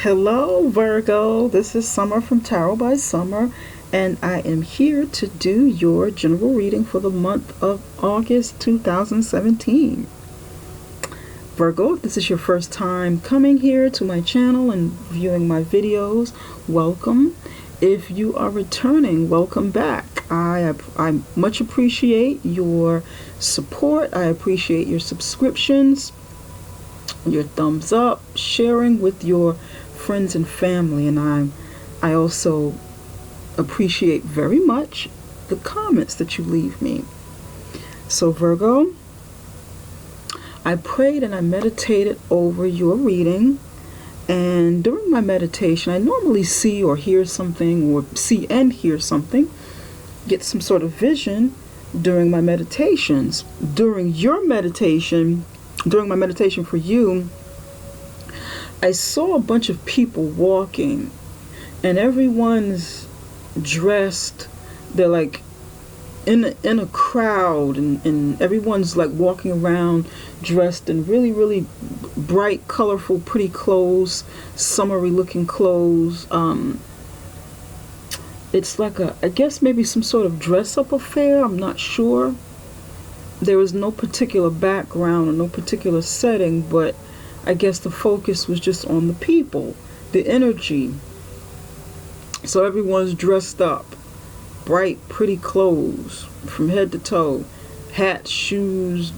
Hello, Virgo. This is Summer from Tarot by Summer, and I am here to do your general reading for the month of August 2017. Virgo, if this is your first time coming here to my channel and viewing my videos, welcome. If you are returning, welcome back. I much appreciate your support. I appreciate your subscriptions, your thumbs up, sharing with your friends and family, and I also appreciate very much the comments that you leave me. So Virgo, I prayed and I meditated over your reading, and during my meditation I normally see or hear something, or see and hear something, get some sort of vision during my meditations. During my meditation for you, I saw a bunch of people walking, and everyone's dressed, they're like in a crowd, and everyone's like walking around dressed in really, really bright, colorful, pretty clothes, summery looking clothes. It's like I guess maybe some sort of dress up affair, I'm not sure. There was no particular background or no particular setting, but I guess the focus was just on the people, the energy. So everyone's dressed up, bright, pretty clothes from head to toe, hats, shoes,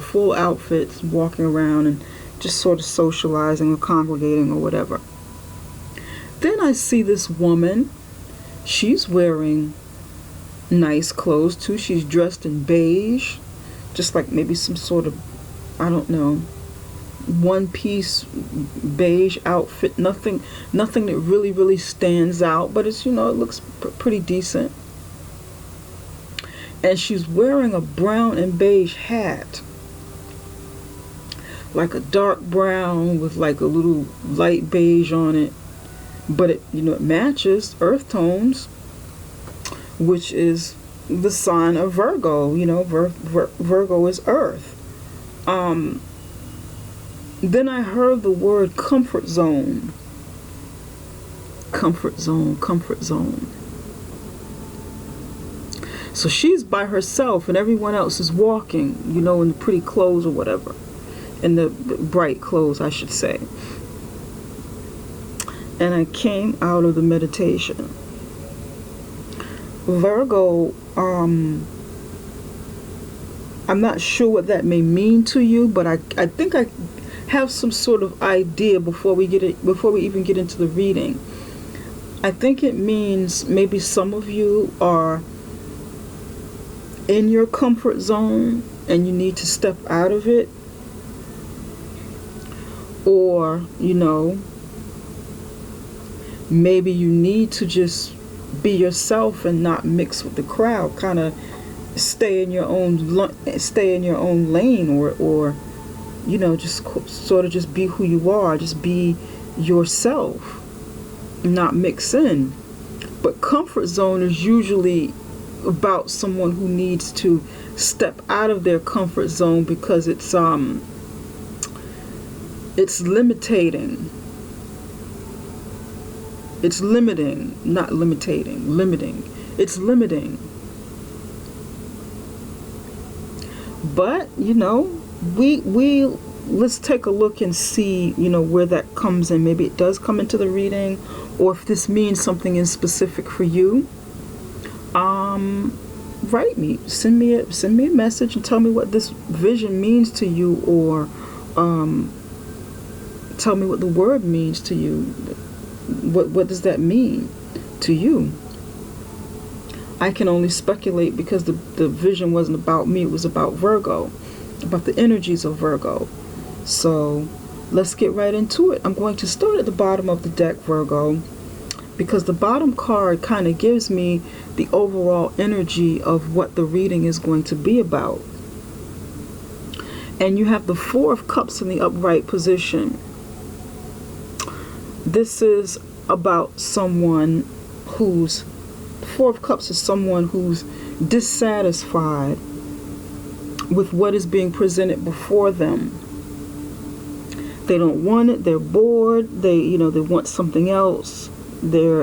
full outfits, walking around and just sort of socializing or congregating or whatever. Then I see this woman. She's wearing nice clothes too. She's dressed in beige, just like maybe some sort of, I don't know, one-piece beige outfit. Nothing that really stands out, but it's, it looks pretty decent. And she's wearing a brown and beige hat, like a dark brown with like a little light beige on it, but it matches earth tones, which is the sign of Virgo. Virgo is earth. Then I heard the word comfort zone. Comfort zone, comfort zone. So she's by herself and everyone else is walking, in the pretty clothes or whatever. In the bright clothes, I should say. And I came out of the meditation. Virgo, I'm not sure what that may mean to you, but I think I have some sort of idea before we even get into the reading. I think it means maybe some of you are in your comfort zone and you need to step out of it, or maybe you need to just be yourself and not mix with the crowd, kind of stay in your own lane, or just sort of just be who you are, just be yourself, not mix in. But comfort zone is usually about someone who needs to step out of their comfort zone because it's limiting. It's limiting, not limiting, limiting. It's limiting. But, let's take a look and see, where that comes in. Maybe it does come into the reading, or if this means something in specific for you. Write me, send me a message and tell me what this vision means to you, or tell me what the word means to you. What does that mean to you? I can only speculate because the vision wasn't about me, it was about Virgo, about the energies of Virgo. So let's get right into it. I'm going to start at the bottom of the deck, Virgo, because the bottom card kind of gives me the overall energy of what the reading is going to be about. And you have the Four of Cups in the upright position. This is about someone who's, Four of Cups is someone who's dissatisfied with what is being presented before them. They don't want it. They're bored. They want something else. This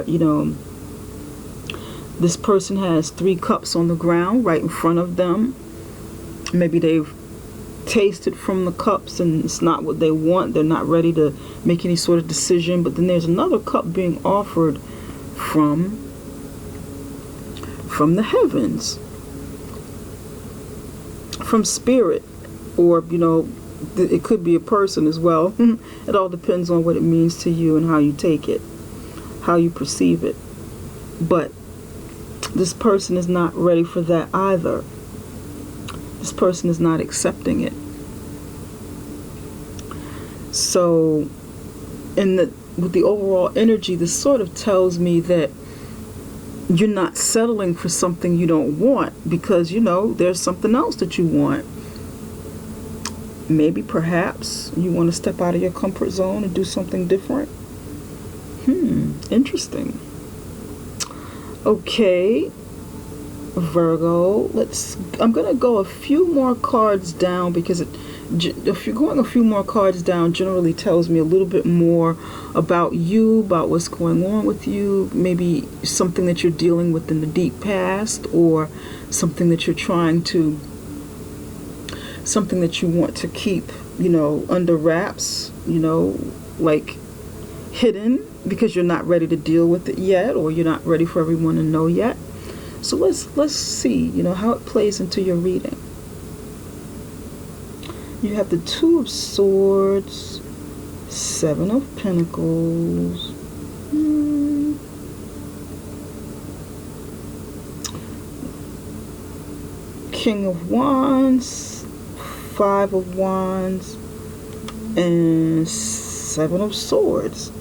person has 3 cups on the ground right in front of them. Maybe they've tasted from the cups and it's not what they want. They're not ready to make any sort of decision. But then there's another cup being offered from the heavens, from spirit, or it could be a person as well. It all depends on what it means to you and how you take it, how you perceive it. But this person is not ready for that either. This person is not accepting it. So with the overall energy, this sort of tells me that you're not settling for something you don't want, because there's something else that you want. Maybe perhaps you want to step out of your comfort zone and do something different. Interesting. Okay, Virgo, I'm going to go a few more cards down, because if you're going a few more cards down, generally tells me a little bit more about you, about what's going on with you, maybe something that you're dealing with in the deep past, or something that you're something that you want to keep, under wraps, like hidden, because you're not ready to deal with it yet, or you're not ready for everyone to know yet. So let's see, how it plays into your reading. You have the 2 of Swords, 7 of Pentacles, King of Wands, 5 of Wands, and 7 of Swords.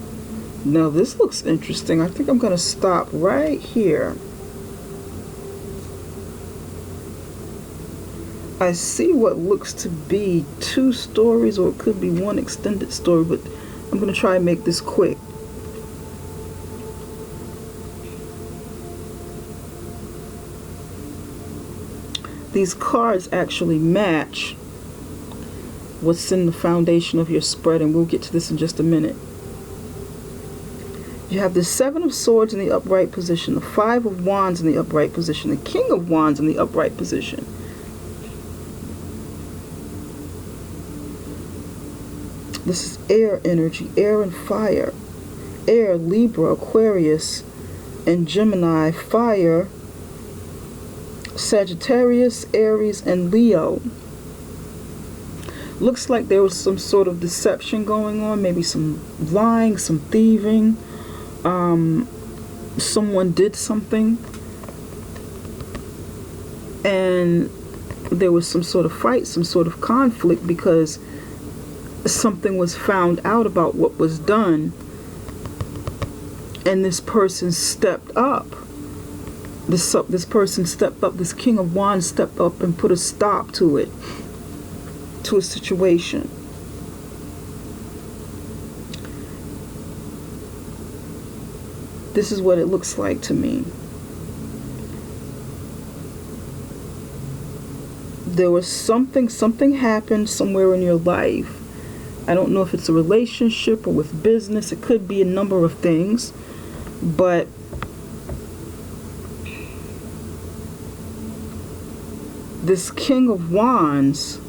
Now this looks interesting. I think I'm going to stop right here. I see what looks to be 2 stories, or it could be 1 extended story, but I'm going to try and make this quick. These cards actually match what's in the foundation of your spread, and we'll get to this in just a minute. You have the 7 of Swords in the upright position, the 5 of Wands in the upright position, the King of Wands in the upright position. This is air energy, air and fire. Air, Libra, Aquarius, and Gemini. Fire, Sagittarius, Aries, and Leo. Looks like there was some sort of deception going on, maybe some lying, some thieving. Someone did something, and there was some sort of fight, some sort of conflict, because something was found out about what was done, and this person stepped up. This person stepped up. This King of Wands stepped up and put a stop to it, to a situation. This is what it looks like to me. There was something happened somewhere in your life. I don't know if it's a relationship or with business. It could be a number of things. But this King of Wands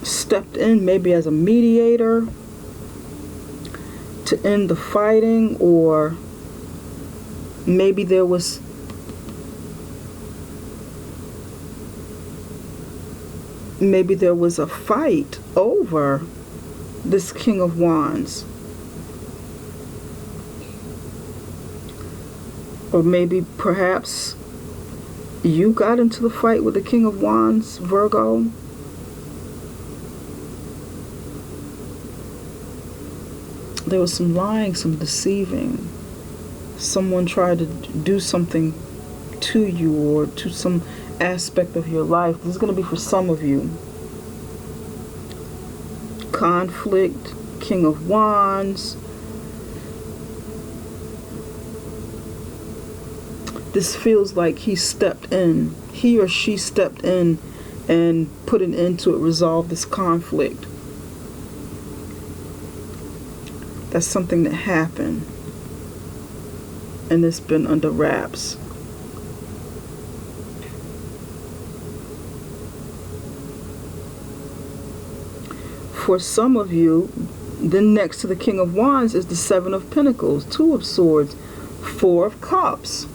stepped in, maybe as a mediator, to end the fighting, or maybe there was a fight over this King of Wands. Or maybe perhaps you got into the fight with the King of Wands, Virgo. There was some lying, some deceiving. Someone tried to do something to you, or to some aspect of your life. This is going to be for some of you. Conflict, King of Wands. This feels like he stepped in. He or she stepped in and put an end to it, resolved this conflict. That's something that happened, and it's been under wraps. For some of you, then next to the King of Wands is the Seven of Pentacles, Two of Swords, Four of Cups.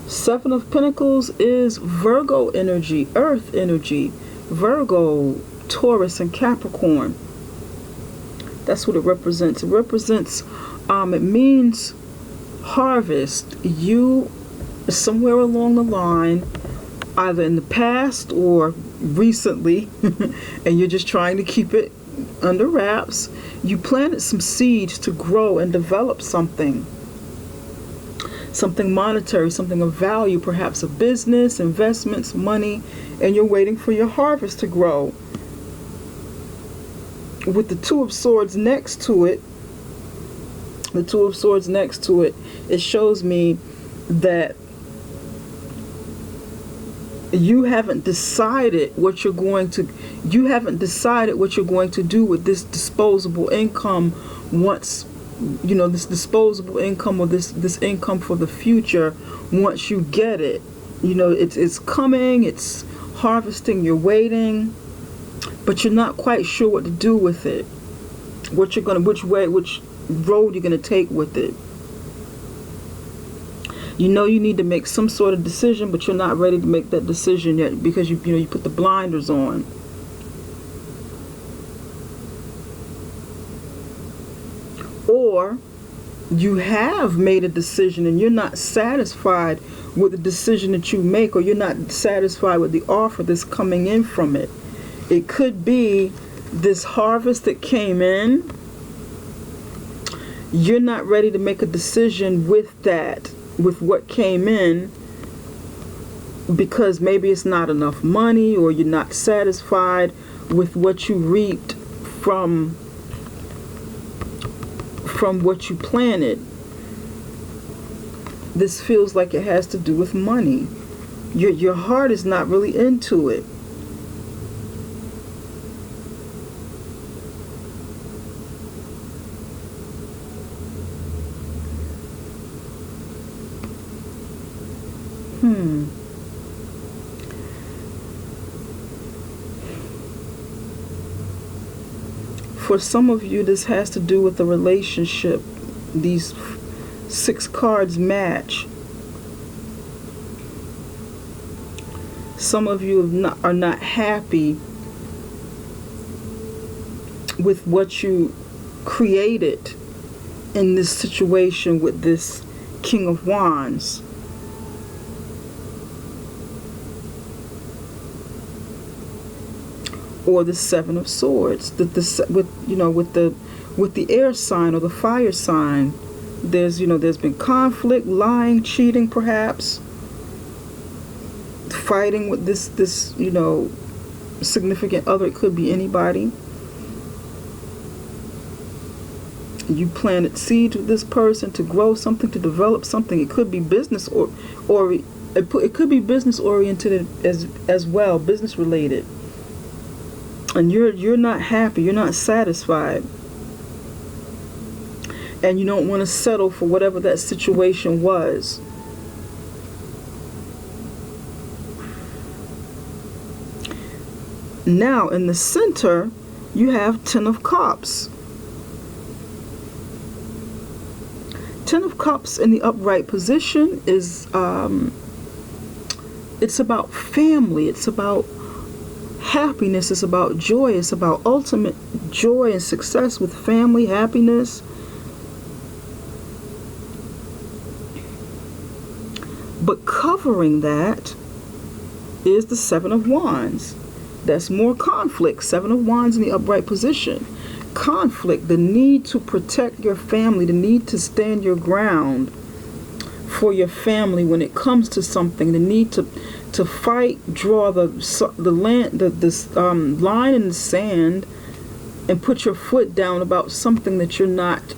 Seven of Pentacles is Virgo energy, Earth energy. Virgo, Taurus, and Capricorn. That's what it represents. It represents, it means harvest. You, somewhere along the line, either in the past or recently, and you're just trying to keep it under wraps, you planted some seeds to grow and develop something monetary, something of value, perhaps a business, investments, money, and you're waiting for your harvest to grow. With the Two of Swords next to it, it shows me that you haven't decided what you're going to do with this disposable income once, this disposable income, or this income for the future. Once you get it, it's coming, it's harvesting, you're waiting, but you're not quite sure what to do with it, which road you're gonna take with it. You need to make some sort of decision, but you're not ready to make that decision yet because you put the blinders on. Or you have made a decision and you're not satisfied with the decision that you make, or you're not satisfied with the offer that's coming in from it. It could be this harvest that came in. You're not ready to make a decision with that, with what came in, because maybe it's not enough money, or you're not satisfied with what you reaped from what you planted. This feels like it has to do with money. Your heart is not really into it. For some of you, this has to do with a relationship. These 6 cards match. Some of you are not happy with what you created in this situation with this King of Wands. Or the Seven of Swords, with the air sign or the fire sign, there's been conflict, lying, cheating, perhaps fighting with this significant other. It could be anybody. You planted seeds with this person to grow something, to develop something. It could be business, or it could be business oriented as well, business related. And you're not happy, you're not satisfied, and you don't want to settle for whatever that situation was. Now in the center you have Ten of Cups. Ten of Cups in the upright position is it's about family, it's about happiness, is about joy, it's about ultimate joy and success with family, happiness. But covering that is the Seven of Wands. That's more conflict. Seven of Wands in the upright position. Conflict, the need to protect your family, the need to stand your ground for your family when it comes to something, the need to fight, draw the line in the sand, and put your foot down about something that you're not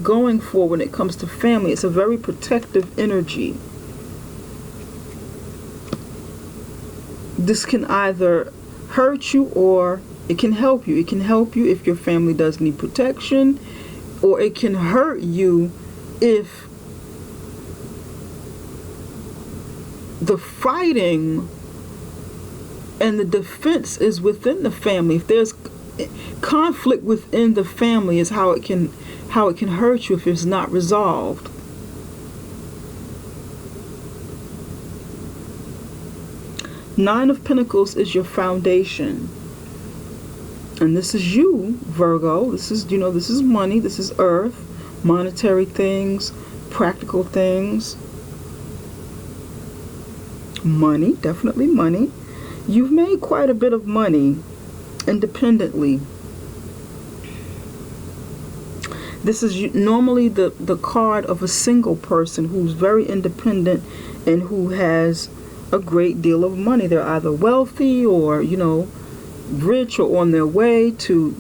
going for when it comes to family. It's a very protective energy. This can either hurt you or It can help you. It can help you if your family does need protection, or it can hurt you if the fighting and the defense is within the family. If there's conflict within the family, is how it can hurt you if it's not resolved. Nine of Pentacles is your foundation. And this is you, Virgo. This is money, this is earth, monetary things, practical things. Money, definitely money. You've made quite a bit of money independently. This is normally the card of a single person who's very independent and who has a great deal of money. They're either wealthy or, rich, or on their way to,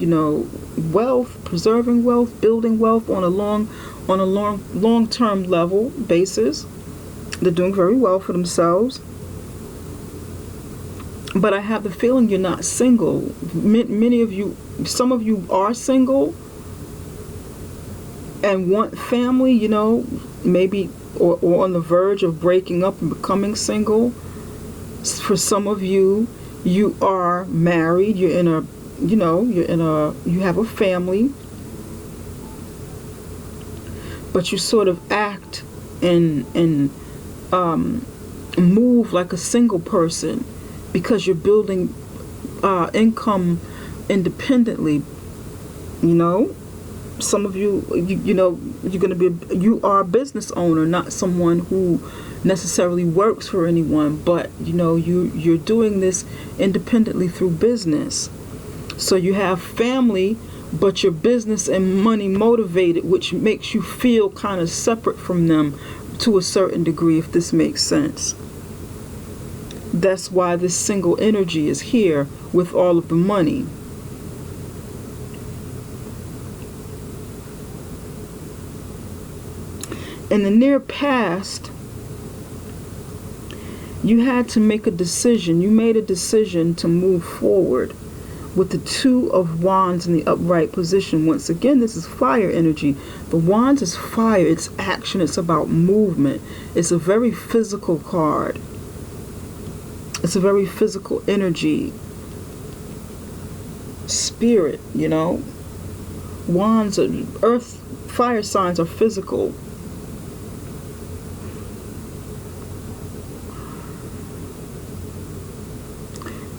wealth, preserving wealth, building wealth on a long-term level basis. They're doing very well for themselves. But I have the feeling you're not single. Many of you, some of you are single and want family, maybe, or on the verge of breaking up and becoming single. For some of you, you are married, you have a family, but you sort of act and move like a single person because you're building income independently. Some of you, you are a business owner, not someone who necessarily works for anyone, but you're doing this independently through business. So you have family, but you're business and money motivated, which makes you feel kind of separate from them to a certain degree, if this makes sense. That's why this single energy is here with all of the money. In the near past, you had to make a decision. You made a decision to move forward with the Two of Wands in the upright position. Once again, this is fire energy. The Wands is fire. It's action. It's about movement. It's a very physical card. It's a very physical energy. Spirit, Wands, earth, fire signs are physical.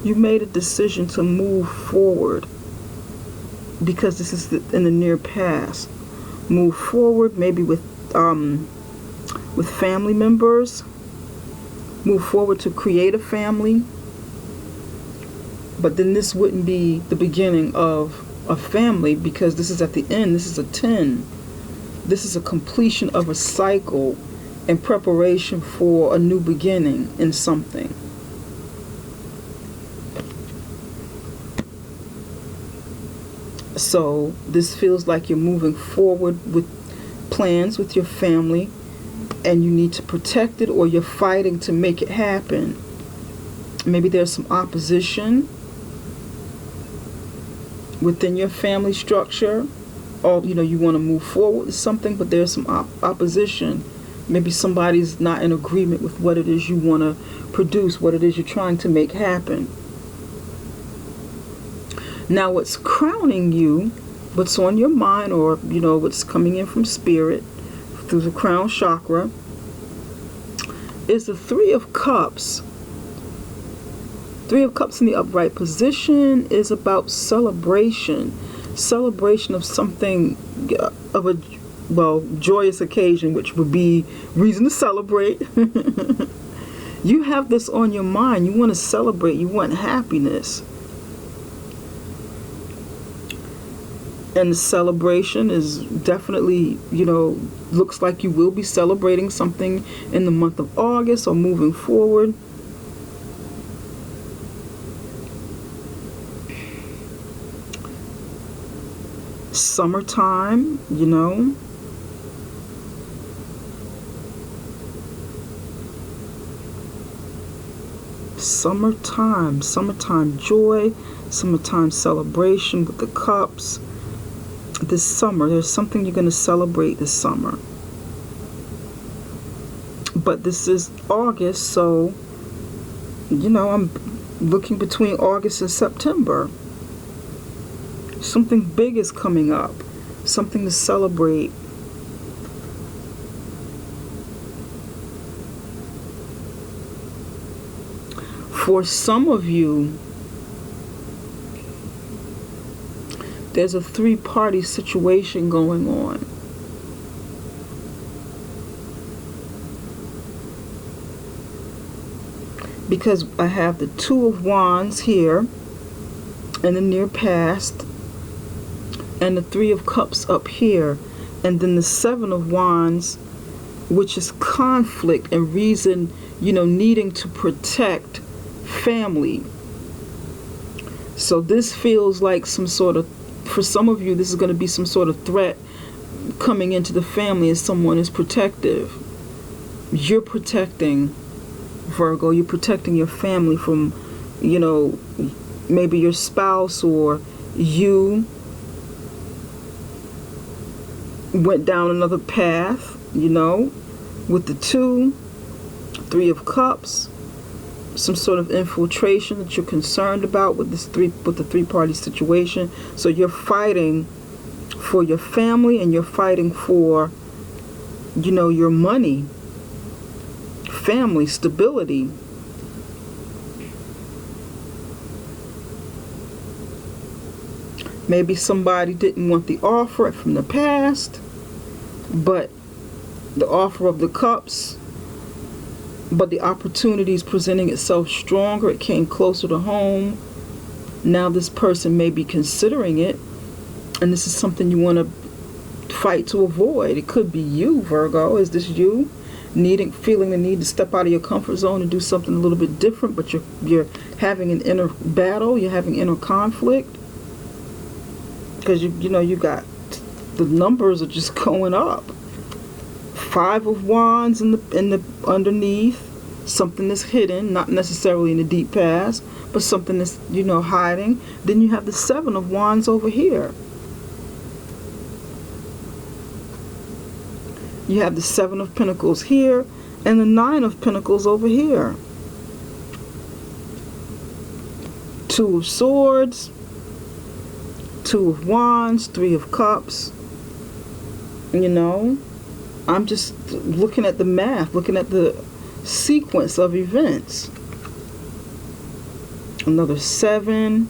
You made a decision to move forward because this is in the near past. Move forward, maybe with family members. Move forward to create a family. But then this wouldn't be the beginning of a family because this is at the end. This is a 10. This is a completion of a cycle in preparation for a new beginning in something. So this feels like you're moving forward with plans with your family, and you need to protect it, or you're fighting to make it happen. Maybe there's some opposition within your family structure, or you want to move forward with something, but there's some opposition. Maybe somebody's not in agreement with what it is you want to produce, what it is you're trying to make happen. Now, what's crowning you, what's on your mind, or what's coming in from spirit through the crown chakra, is the Three of Cups. Three of Cups in the upright position is about celebration of something, of a joyous occasion, which would be reason to celebrate. You have this on your mind. You want to celebrate. You want happiness. And the celebration is definitely, looks like you will be celebrating something in the month of August or moving forward. Summertime, Summertime joy, Summertime celebration with the cups. This summer, there's something you're going to celebrate this summer. But this is August, so, I'm looking between August and September. Something big is coming up. Something to celebrate. For some of you, there's a three-party situation going on. Because I have the Two of Wands here in the near past, and the Three of Cups up here, and then the Seven of Wands, which is conflict and reason, needing to protect family. So this feels like some sort of, for some of you, this is going to be some sort of threat coming into the family as someone is protective. You're protecting, Virgo, you're protecting your family from, maybe your spouse or you went down another path, with the Three of Cups, some sort of infiltration that you're concerned about with the three-party situation. So you're fighting for your family, and you're fighting for, your money, family, stability. Maybe somebody didn't want the offer from the past, but the offer of the cups, but the opportunity is presenting itself stronger. It came closer to home. Now this person may be considering it, and this is something you want to fight to avoid. It could be you, Virgo. Is this you feeling the need to step out of your comfort zone and do something a little bit different, but you're having an inner battle, you're having inner conflict? Because you got, the numbers are just going up. Five of Wands in the underneath, something that's hidden, not necessarily in the deep past, but something that's hiding. Then you have the Seven of Wands over here. You have the Seven of Pentacles here and the Nine of Pentacles over here. Two of Swords, Two of Wands, Three of Cups. I'm just looking at the math, looking at the sequence of events. Another seven.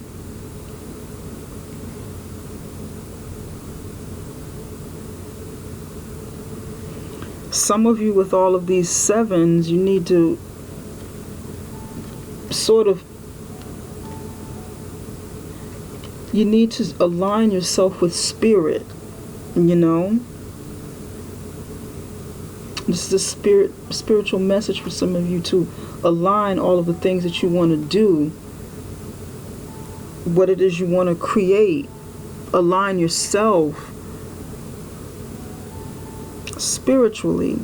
Some of you with all of these sevens, you need to you need to align yourself with spirit, This is a spiritual message for some of you to align all of the things that you want to do, what it is you want to create. Align yourself spiritually.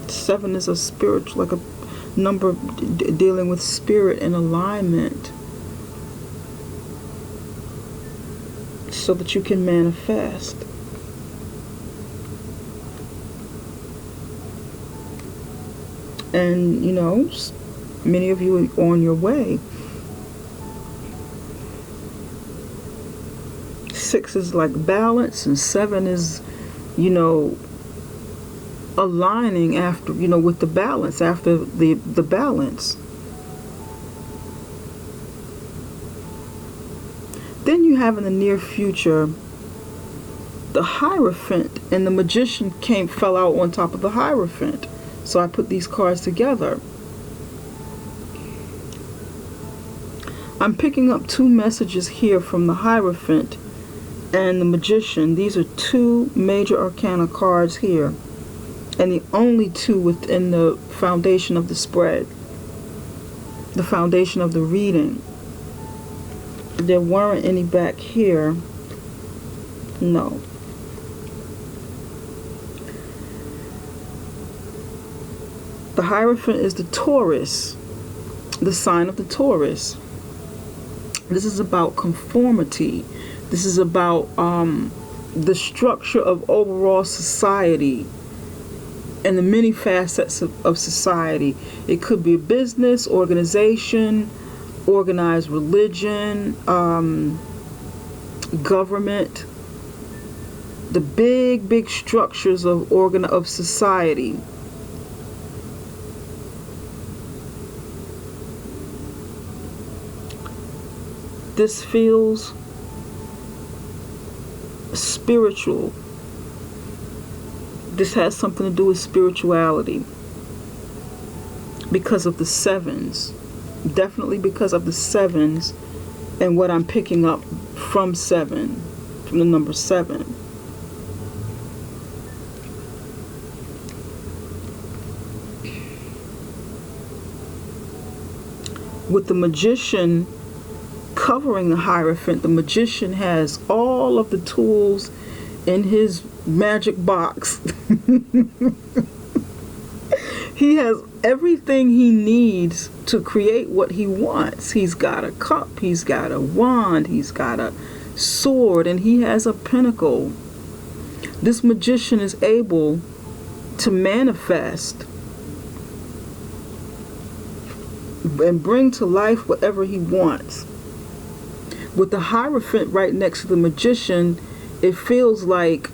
Seven is a spiritual, like a number dealing with spirit and alignment, so that you can manifest. And many of you are on your way. Six is like balance, and seven is aligning after, with the balance, after the balance. Then you have in the near future the Hierophant, and the Magician fell out on top of the Hierophant. So I put these cards together. I'm picking up two messages here from the Hierophant and the Magician. These are two major arcana cards here, and the only two within the foundation of the spread, the foundation of the reading. There weren't any back here. No. The Hierophant is the Taurus, the sign of the Taurus. This is about conformity. This is about the structure of overall society and the many facets of society. It could be a business, organization, organized religion, government, the big structures of society. This feels spiritual. This has something to do with spirituality because of the sevens. Definitely because of the sevens and what I'm picking up from the number 7. With the Magician covering the Hierophant, the Magician has all of the tools in his magic box. He has everything he needs to create what he wants. He's got a cup, he's got a wand, he's got a sword, and he has a pentacle. This Magician is able to manifest and bring to life whatever he wants. With the Hierophant right next to the Magician, it feels like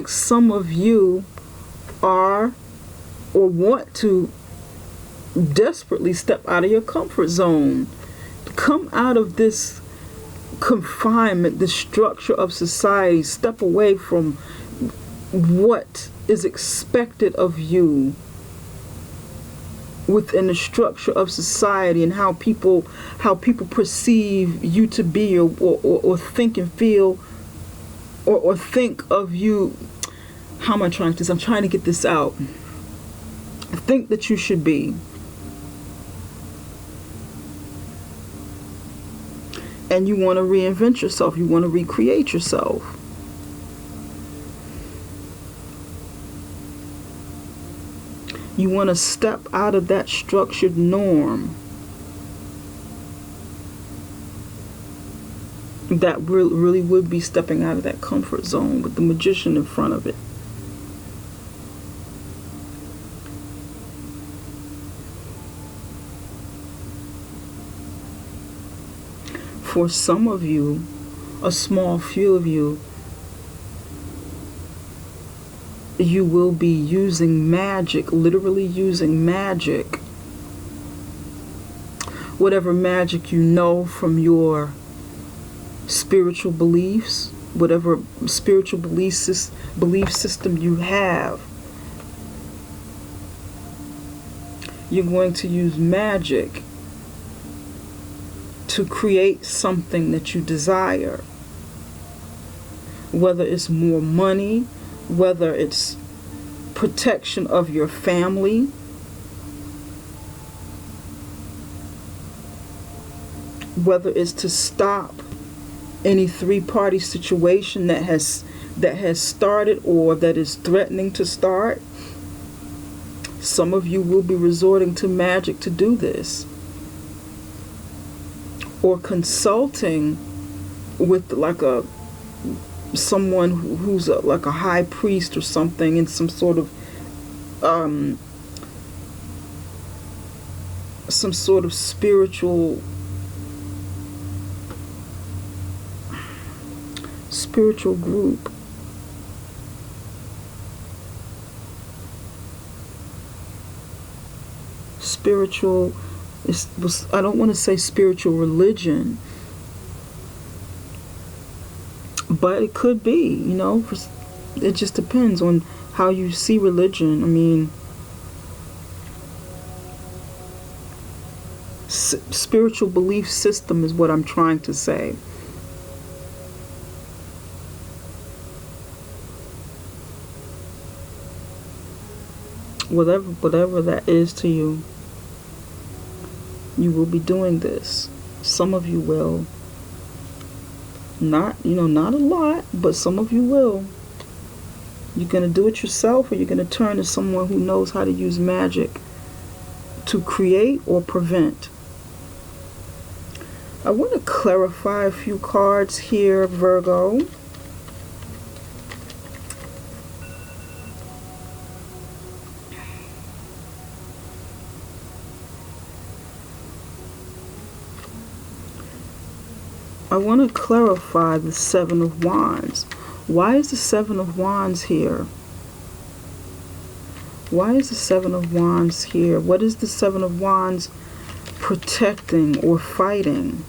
some of you are or want to desperately step out of your comfort zone. Come out of this confinement, this structure of society. Step away from what is expected of you within the structure of society and how people perceive you to be, or think and feel, or think of you. How am I trying to? I'm trying to get this out. Think that you should be. And you want to reinvent yourself. You want to recreate yourself. You want to step out of that structured norm that really would be stepping out of that comfort zone with the Magician in front of it. For some of you, a small few of you, you will be using magic, literally using magic. Whatever magic you know from your spiritual beliefs, whatever spiritual belief system you have, you're going to use magic to create something that you desire. Whether it's more money, whether it's protection of your family, whether it's to stop any three-party situation that has started or that is threatening to start. Some of you will be resorting to magic to do this, or consulting with someone who's like a high priest or something in some sort of spiritual group. Spiritual, I don't want to say spiritual religion, but it could be, it just depends on how you see religion. I mean, spiritual belief system is what I'm trying to say. Whatever that is to you, you will be doing this. Some of you will. Not a lot, but some of you will. You're going to do it yourself, or you're going to turn to someone who knows how to use magic to create or prevent. I want to clarify a few cards here, Virgo. I want to clarify the Seven of Wands. Why is the Seven of Wands here? Why is the Seven of Wands here? What is the Seven of Wands protecting or fighting?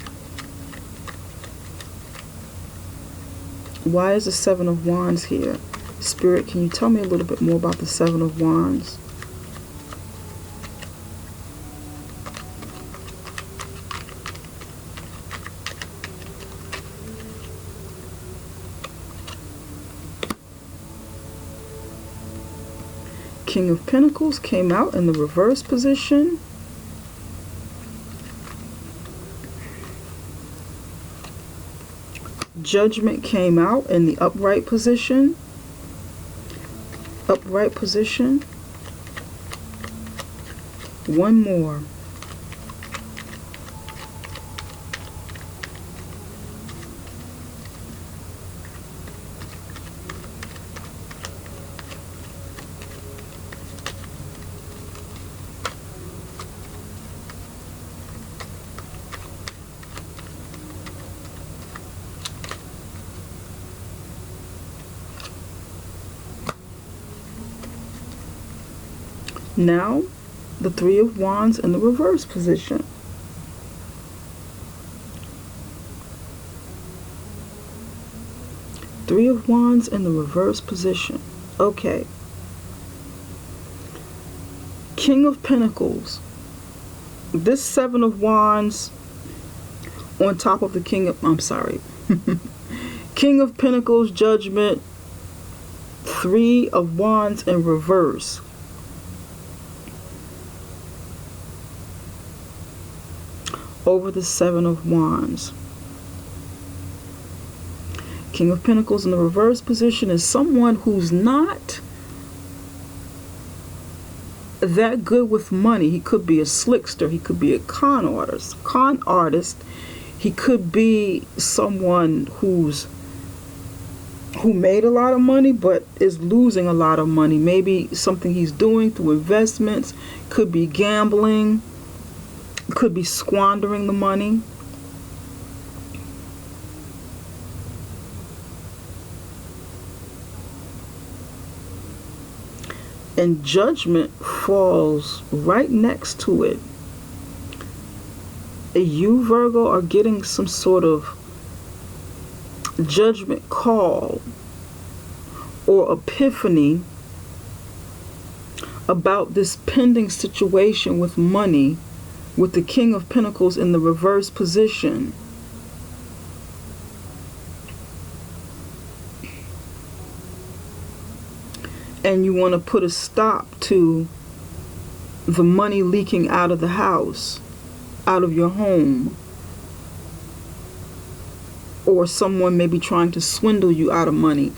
Why is the Seven of Wands here? Spirit, can you tell me a little bit more about the Seven of Wands? King of Pentacles came out in the reverse position. Judgment came out in the upright position. Upright position. One more. Now, the Three of Wands in the reverse position. Three of Wands in the reverse position. Okay. King of Pentacles. This Seven of Wands on top of the King of... I'm sorry. King of Pentacles, Judgment. Three of Wands in reverse. Over the Seven of Wands. King of Pentacles in the reverse position is someone who's not that good with money. He could be a slickster. He could be a con artist. He could be someone who made a lot of money but is losing a lot of money. Maybe something he's doing through investments. Could be gambling. Could be squandering the money. And Judgment falls right next to it. You, Virgo, are getting some sort of judgment call or epiphany about this pending situation with money, with the King of Pentacles in the reverse position. And you want to put a stop to the money leaking out of the house, out of your home. Or someone may be trying to swindle you out of money.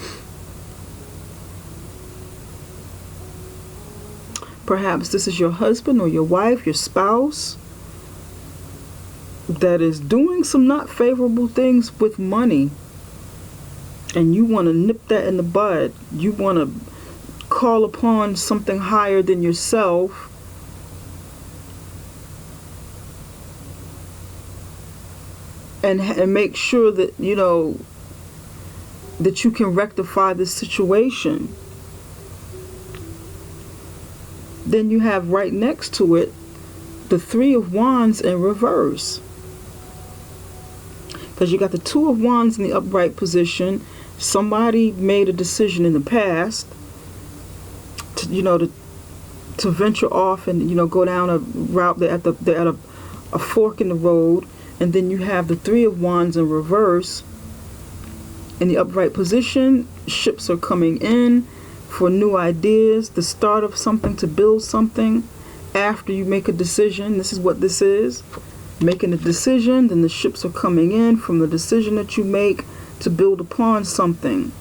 Perhaps this is your husband or your wife, your spouse, that is doing some not favorable things with money, and you want to nip that in the bud. You want to call upon something higher than yourself and make sure that that you can rectify this situation. Then you have right next to it the Three of Wands in reverse. Because you got the Two of Wands in the upright position. Somebody made a decision in the past to venture off and go down a route. They're at a fork in the road. And then you have the Three of Wands in reverse. In the upright position, ships are coming in for new ideas, the start of something, to build something. After you make a decision, this is what this is. Making a decision, then the ships are coming in from the decision that you make to build upon something.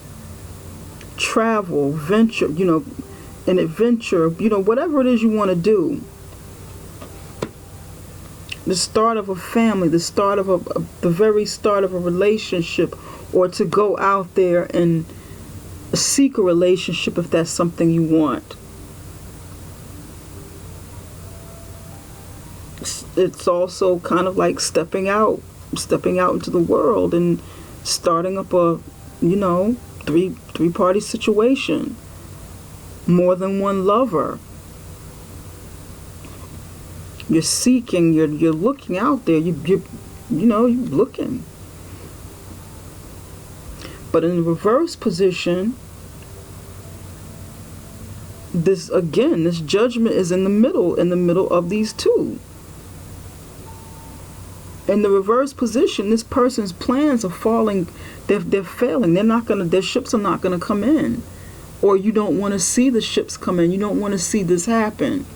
Travel, venture, an adventure, whatever it is you want to do. the start of a family, the start of the very start of a relationship, or to go out there and seek a relationship if that's something you want. It's also kind of like stepping out into the world and starting up a, three-party situation, more than one lover. You're seeking, you're looking out there, you're looking. But in the reverse position, this judgment is in the middle of these two. In the reverse position, this person's plans are falling, they're failing. Their ships are not gonna come in. Or you don't want to see the ships come in. You don't want to see this happen.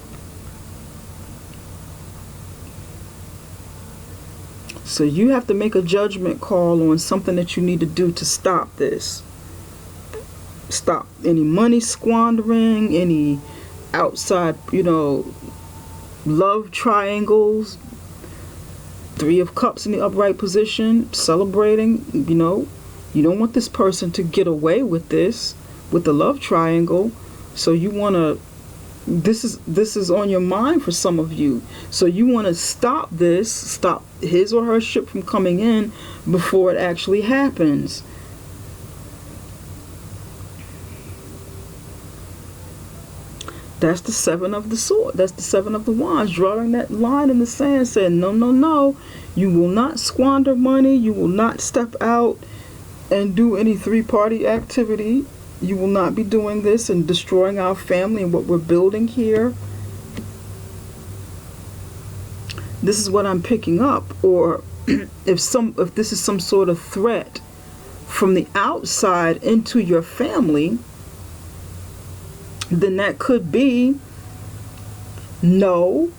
So you have to make a judgment call on something that you need to do to stop this. Stop any money squandering, any outside, love triangles, Three of Cups in the upright position, celebrating, you don't want this person to get away with this, with the love triangle. So you want to, this is on your mind for some of you. So you want to stop his or her ship from coming in before it actually happens. That's the Seven of the Sword. That's the Seven of the Wands, drawing that line in the sand, saying, no, you will not squander money. You will not step out and do any three-party activity. You will not be doing this and destroying our family and what we're building here. This is what I'm picking up. Or if this is some sort of threat from the outside into your family, then that could be, no,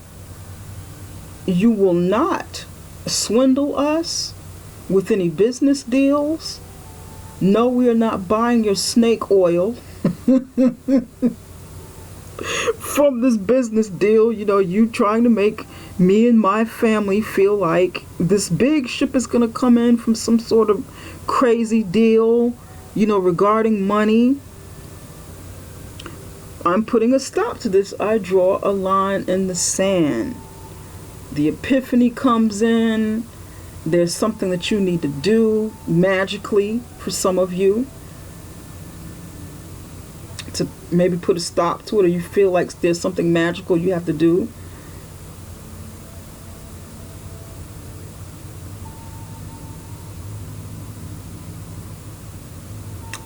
you will not swindle us with any business deals. No, we are not buying your snake oil from this business deal. You trying to make me and my family feel like this big ship is going to come in from some sort of crazy deal, regarding money. I'm putting a stop to this. I draw a line in the sand. The epiphany comes in. There's something that you need to do magically for some of you to maybe put a stop to it, or you feel like there's something magical you have to do.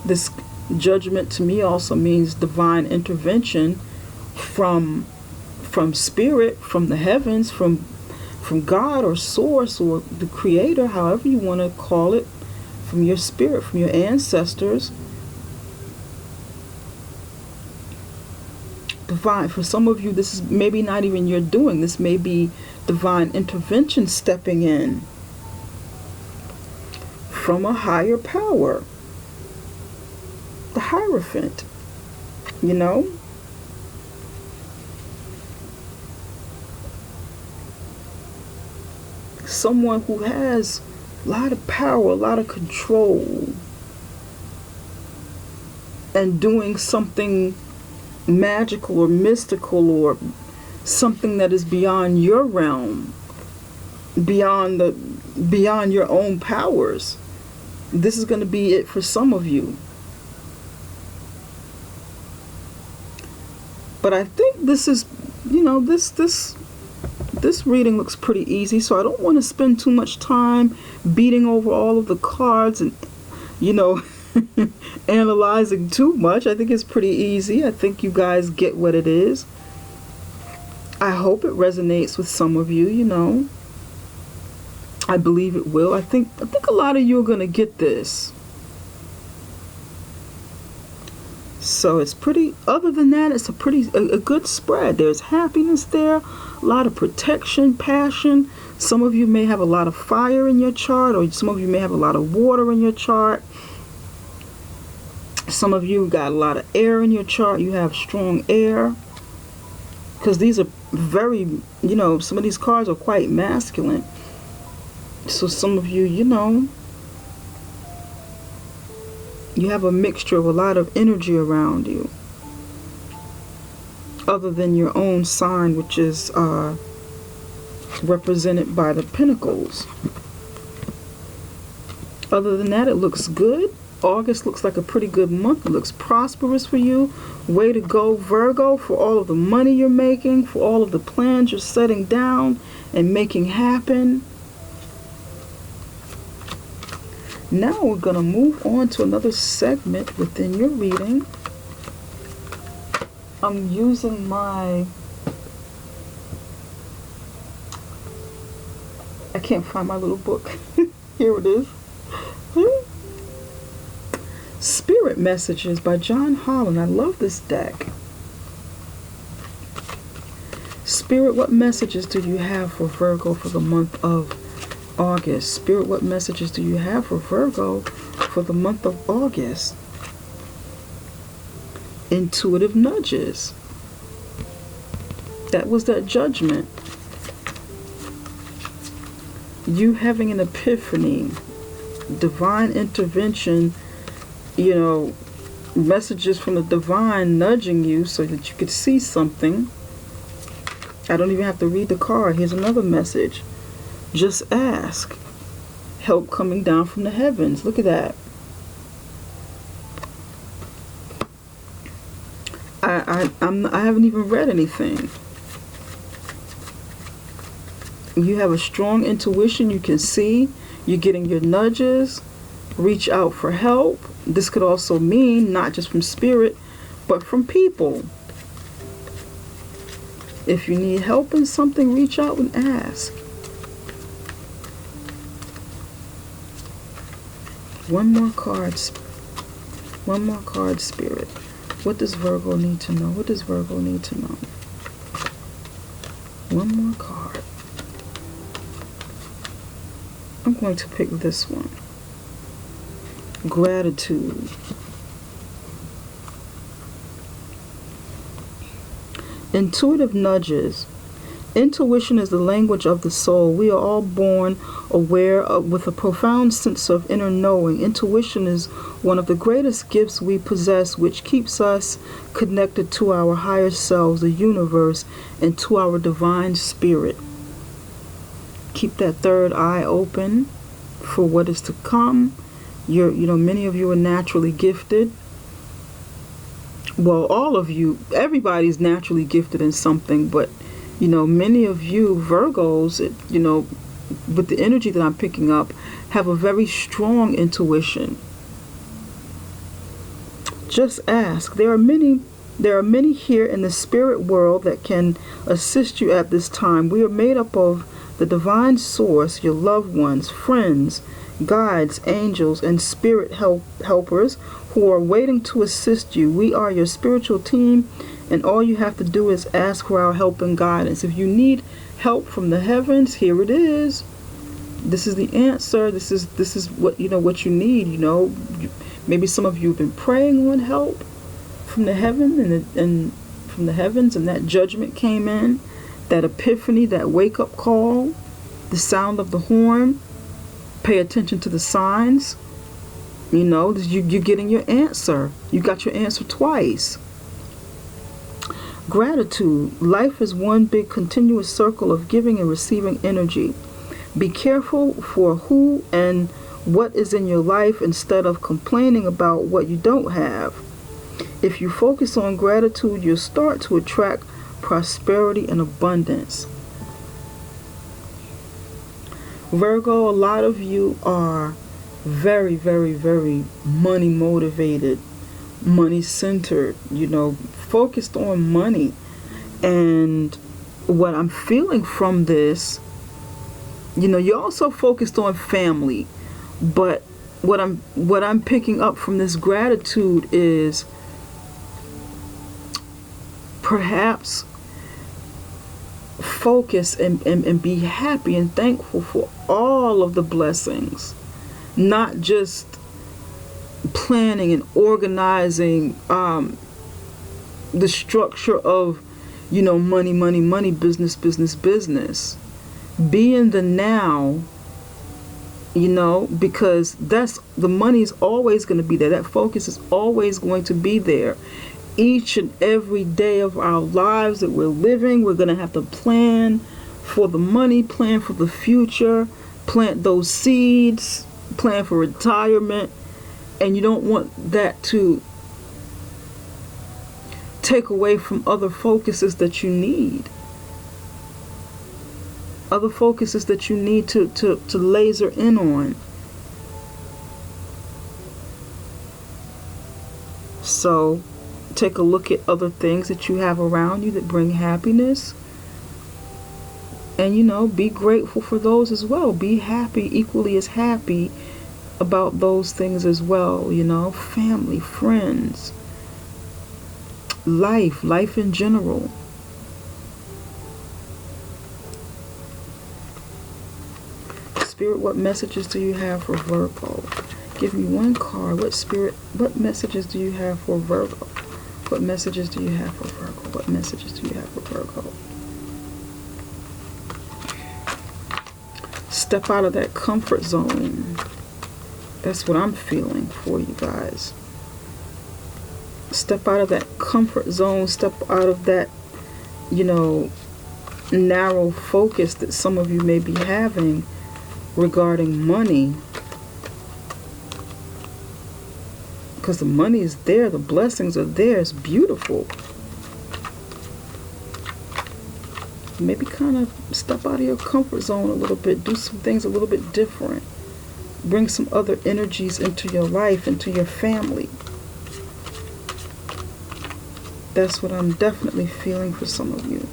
This judgment to me also means divine intervention from spirit, from the heavens, from God or source or the creator, however you want to call it, from your spirit, from your ancestors. Divine, for some of you, this is maybe not even your doing. This may be divine intervention stepping in from a higher power. The Hierophant, someone who has a lot of power, a lot of control, and doing something magical or mystical or something that is beyond your realm, beyond your own powers. This is going to be it for some of you. But I think this is, this reading looks pretty easy, so I don't want to spend too much time beating over all of the cards and, analyzing too much. I think it's pretty easy. I think you guys get what it is. I hope it resonates with some of you, I believe it will. I think a lot of you are going to get this. So it's pretty, other than that, it's a good spread. There's happiness there, a lot of protection, passion. Some of you may have a lot of fire in your chart, or some of you may have a lot of water in your chart. Some of you got a lot of air in your chart. You have strong air, because these are very, some of these cards are quite masculine. So some of you, you have a mixture of a lot of energy around you, other than your own sign, which is represented by the Pentacles. Other than that, it looks good. August looks like a pretty good month. It looks prosperous for you. Way to go, Virgo, for all of the money you're making, for all of the plans you're setting down and making happen. Now we're going to move on to another segment within your reading. I'm using I can't find my little book. Here it is. Spirit Messages by John Holland. I love this deck. Spirit, what messages do you have for Virgo for the month of August? Spirit, what messages do you have for Virgo for the month of August? Intuitive nudges. That was that judgment. You having an epiphany. Divine intervention. Messages from the divine nudging you so that you could see something. I don't even have to read the card. Here's another message. Just ask. Help coming down from the heavens. Look at that. I haven't even read anything. You have a strong intuition. You can see. You're getting your nudges. Reach out for help. This could also mean not just from spirit, but from people. If you need help in something, reach out and ask. One more card, Spirit. What does Virgo need to know? What does Virgo need to know? One more card. I'm going to pick this one. Gratitude. Intuitive nudges. Intuition is the language of the soul. We are all born aware with a profound sense of inner knowing. Intuition is one of the greatest gifts we possess, which keeps us connected to our higher selves, the universe, and to our divine spirit. Keep that third eye open for what is to come. Many of you are naturally gifted. Well, all of you, everybody's naturally gifted in something, but many of you Virgos, with the energy that I'm picking up, have a very strong intuition. Just ask. There are many here in the spirit world that can assist you at this time. We are made up of the divine source, your loved ones, friends, guides, angels, and spirit helpers who are waiting to assist you. We are your spiritual team, and all you have to do is ask for our help and guidance. If you need help from the heavens, here it is. This is the answer. This is what what you need. Maybe some of you have been praying on help from the heaven and from the heavens, and that judgment came in, that epiphany, that wake up call, the sound of the horn. Pay attention to the signs. You're getting your answer. You got your answer twice. Gratitude. Life is one big continuous circle of giving and receiving energy. Be careful for who and what is in your life instead of complaining about what you don't have. If you focus on gratitude, you'll start to attract prosperity and abundance. Virgo, a lot of you are very, very, very money motivated, money centered, focused on money. And what I'm feeling from this, you're also focused on family, but what I'm picking up from this gratitude is perhaps focus and be happy and thankful for all of the blessings, not just planning and organizing the structure of money, money, money, business, business, business. Be in the now, because the money is always going to be there. That focus is always going to be there. Each and every day of our lives that we're living, we're going to have to plan for the money, plan for the future, plant those seeds, plan for retirement. And you don't want that to take away from other focuses that you need. Other focuses that you need to laser in on. So take a look at other things that you have around you that bring happiness. And be grateful for those as well. Be happy, equally as happy about those things as well. Family, friends, life in general. Spirit, what messages do you have for Virgo? Give me one card. What messages do you have for Virgo? What messages do you have for Virgo? What messages do you have for Virgo? Step out of that comfort zone. That's what I'm feeling for you guys. Step out of that comfort zone. Step out of that, narrow focus that some of you may be having regarding money. Because the money is there. The blessings are there. It's beautiful. Maybe kind of step out of your comfort zone a little bit. Do some things a little bit different. Bring some other energies into your life, into your family. That's what I'm definitely feeling for some of you.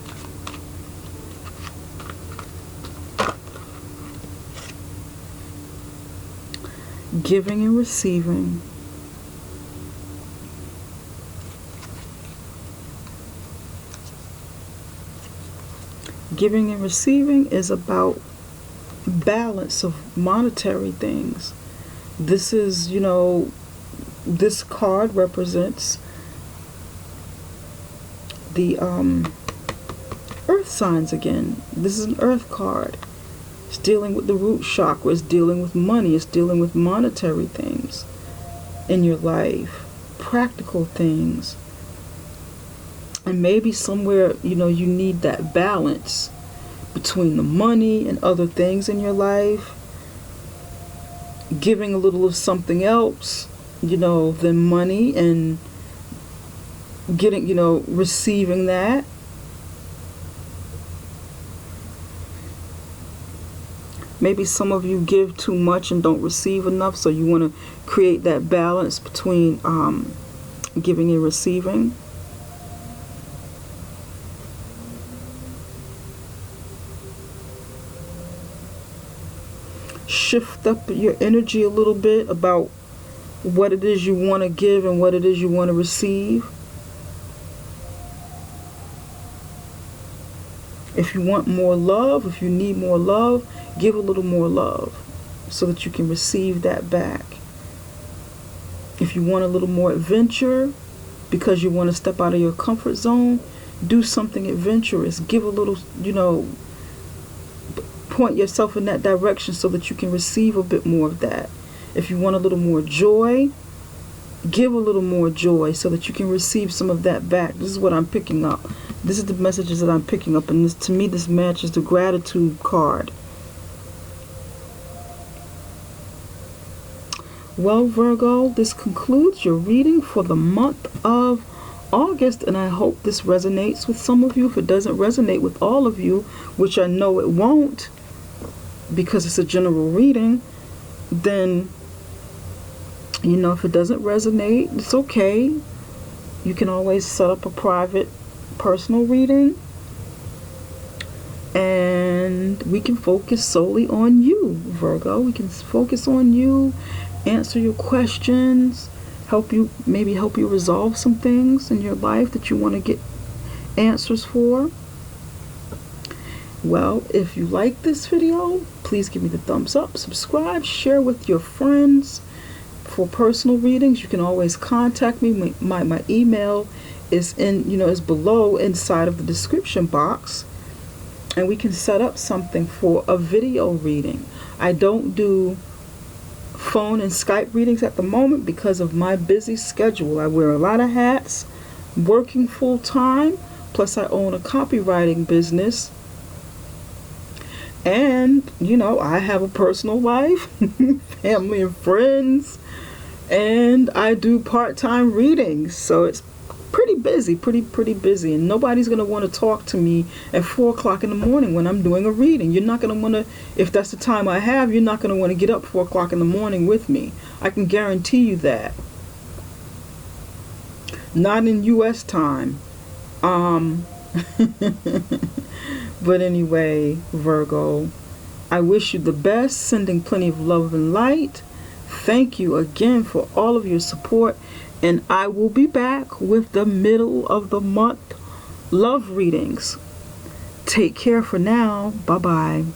Giving and receiving. Giving and receiving is about balance of monetary things. This is, this card represents the earth signs again. This is an earth card. It's dealing with the root chakra. It's dealing with money. It's dealing with monetary things in your life. Practical things. And maybe somewhere, you need that balance between the money and other things in your life. Giving a little of something else, than money, and getting, receiving that. Maybe some of you give too much and don't receive enough, so you want to create that balance between giving and receiving. Shift up your energy a little bit about what it is you want to give and what it is you want to receive. If you want more love, if you need more love, give a little more love so that you can receive that back. If you want a little more adventure because you want to step out of your comfort zone, do something adventurous. Give a little, point yourself in that direction so that you can receive a bit more of that. If you want a little more joy, give a little more joy so that you can receive some of that back. This is what I'm picking up. This is the messages that I'm picking up, and to me this matches the gratitude card. Well, Virgo, this concludes your reading for the month of August, and I hope this resonates with some of you. If it doesn't resonate with all of you, which I know it won't, because it's a general reading, then if it doesn't resonate, it's okay. You can always set up a private personal reading, and we can focus solely on you, Virgo. We can focus on you, answer your questions, help you resolve some things in your life that you want to get answers for. Well, if you like this video, please give me the thumbs up, subscribe, share with your friends. For personal readings, you can always contact me. My email is below inside of the description box, and we can set up something for a video reading. I don't do phone and Skype readings at the moment because of my busy schedule. I wear a lot of hats, working full time, plus I own a copywriting business. And, I have a personal life, family and friends, and I do part-time readings. So it's pretty busy, pretty busy. And nobody's going to want to talk to me at 4 o'clock in the morning when I'm doing a reading. You're not going to want to, if that's the time I have, you're not going to want to get up 4 o'clock in the morning with me. I can guarantee you that. Not in U.S. time. But anyway, Virgo, I wish you the best, sending plenty of love and light. Thank you again for all of your support, and I will be back with the middle of the month love readings. Take care for now. Bye-bye.